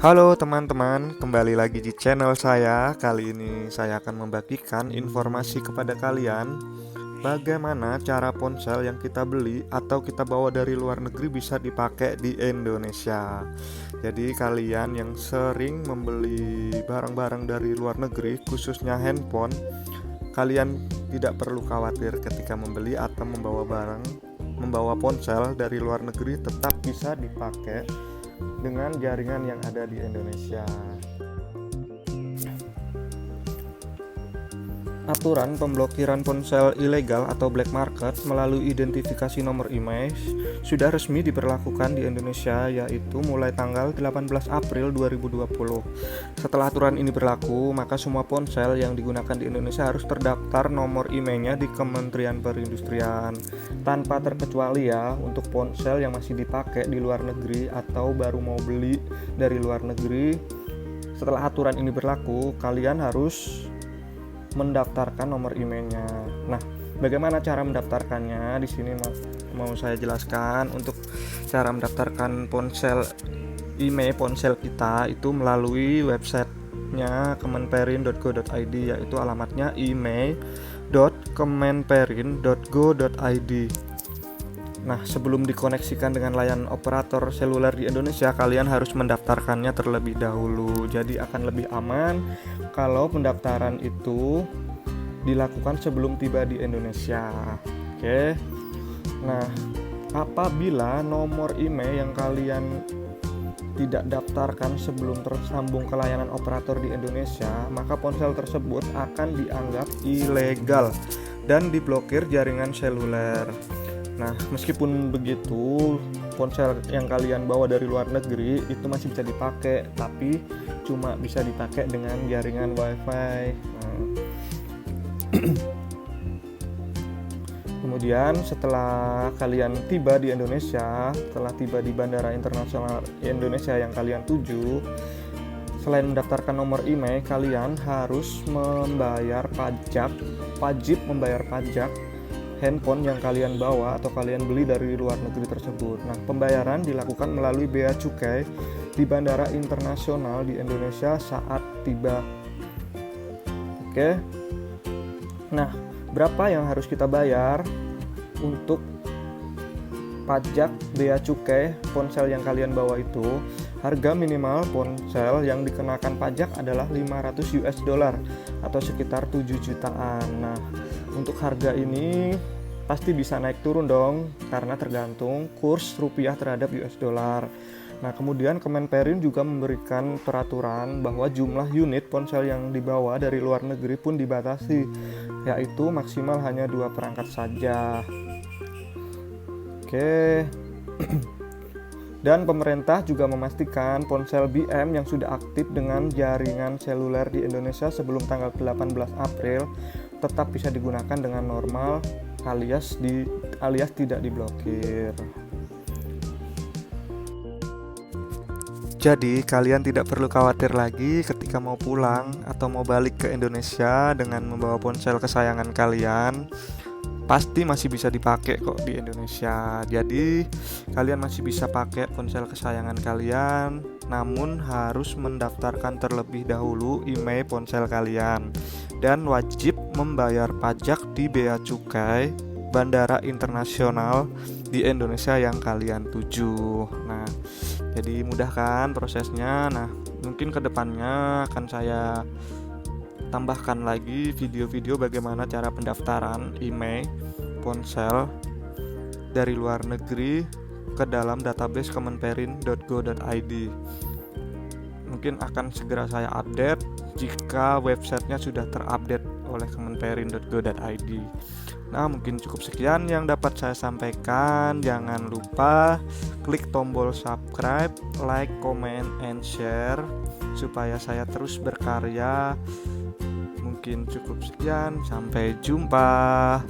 Halo teman-teman, kembali lagi di channel saya. Kali ini saya akan membagikan informasi kepada kalian bagaimana cara ponsel yang kita beli atau kita bawa dari luar negeri bisa dipakai di Indonesia. Jadi kalian yang sering membeli barang-barang dari luar negeri, khususnya handphone, kalian tidak perlu khawatir ketika membeli atau membawa ponsel dari luar negeri, tetap bisa dipakai dengan jaringan yang ada di Indonesia. Aturan pemblokiran ponsel ilegal atau black market melalui identifikasi nomor IMEI sudah resmi diberlakukan di Indonesia, yaitu mulai tanggal 18 April 2020. Setelah aturan ini berlaku, maka semua ponsel yang digunakan di Indonesia harus terdaftar nomor IMEI-nya di Kementerian Perindustrian, tanpa terkecuali ya untuk ponsel yang masih dipakai di luar negeri atau baru mau beli dari luar negeri. Setelah aturan ini berlaku, kalian harus mendaftarkan nomor IMEI-nya. Nah, bagaimana cara mendaftarkannya? Di sini mau saya jelaskan. Untuk cara mendaftarkan ponsel IMEI ponsel kita itu melalui websitenya kemenperin.go.id, yaitu alamatnya imei.kemenperin.go.id. Nah, sebelum dikoneksikan dengan layanan operator seluler di Indonesia, kalian harus mendaftarkannya terlebih dahulu. Jadi akan lebih aman kalau pendaftaran itu dilakukan sebelum tiba di Indonesia. Oke. Nah, apabila nomor IMEI yang kalian tidak daftarkan sebelum tersambung ke layanan operator di Indonesia, maka ponsel tersebut akan dianggap ilegal dan diblokir jaringan seluler. Nah, meskipun begitu, ponsel yang kalian bawa dari luar negeri itu masih bisa dipakai, tapi cuma bisa dipakai dengan jaringan WiFi. Kemudian setelah kalian tiba di Indonesia, setelah tiba di Bandara Internasional Indonesia yang kalian tuju, selain mendaftarkan nomor IMEI, kalian harus wajib membayar pajak handphone yang kalian bawa atau kalian beli dari luar negeri tersebut. Nah, pembayaran dilakukan melalui bea cukai di Bandara Internasional di Indonesia saat tiba. Oke. Nah, berapa yang harus kita bayar untuk pajak bea cukai ponsel yang kalian bawa itu? Harga minimal ponsel yang dikenakan pajak adalah 500 US dollar atau sekitar 7 jutaan. Nah, untuk harga ini pasti bisa naik turun dong, karena tergantung kurs rupiah terhadap US dollar. Nah, kemudian Kemenperin juga memberikan peraturan bahwa jumlah unit ponsel yang dibawa dari luar negeri pun dibatasi, yaitu maksimal hanya 2 perangkat saja. Oke. Dan pemerintah juga memastikan ponsel BM yang sudah aktif dengan jaringan seluler di Indonesia sebelum tanggal 18 April tetap bisa digunakan dengan normal alias tidak diblokir. Jadi kalian tidak perlu khawatir lagi ketika mau pulang atau mau balik ke Indonesia dengan membawa ponsel kesayangan kalian. Pasti masih bisa dipakai kok di Indonesia. Jadi kalian masih bisa pakai ponsel kesayangan kalian, namun harus mendaftarkan terlebih dahulu IMEI ponsel kalian dan wajib membayar pajak di bea cukai Bandara Internasional di Indonesia yang kalian tuju. Nah, jadi mudah kan prosesnya. Nah, mungkin kedepannya akan saya tambahkan lagi video-video bagaimana cara pendaftaran IMEI ponsel dari luar negeri ke dalam database kemenperin.go.id. Mungkin akan segera saya update jika websitenya sudah terupdate oleh kemenperin.go.id. Nah, mungkin cukup sekian yang dapat saya sampaikan. Jangan lupa klik tombol subscribe, like, comment, and share supaya saya terus berkarya. Mungkin cukup sekian, sampai jumpa.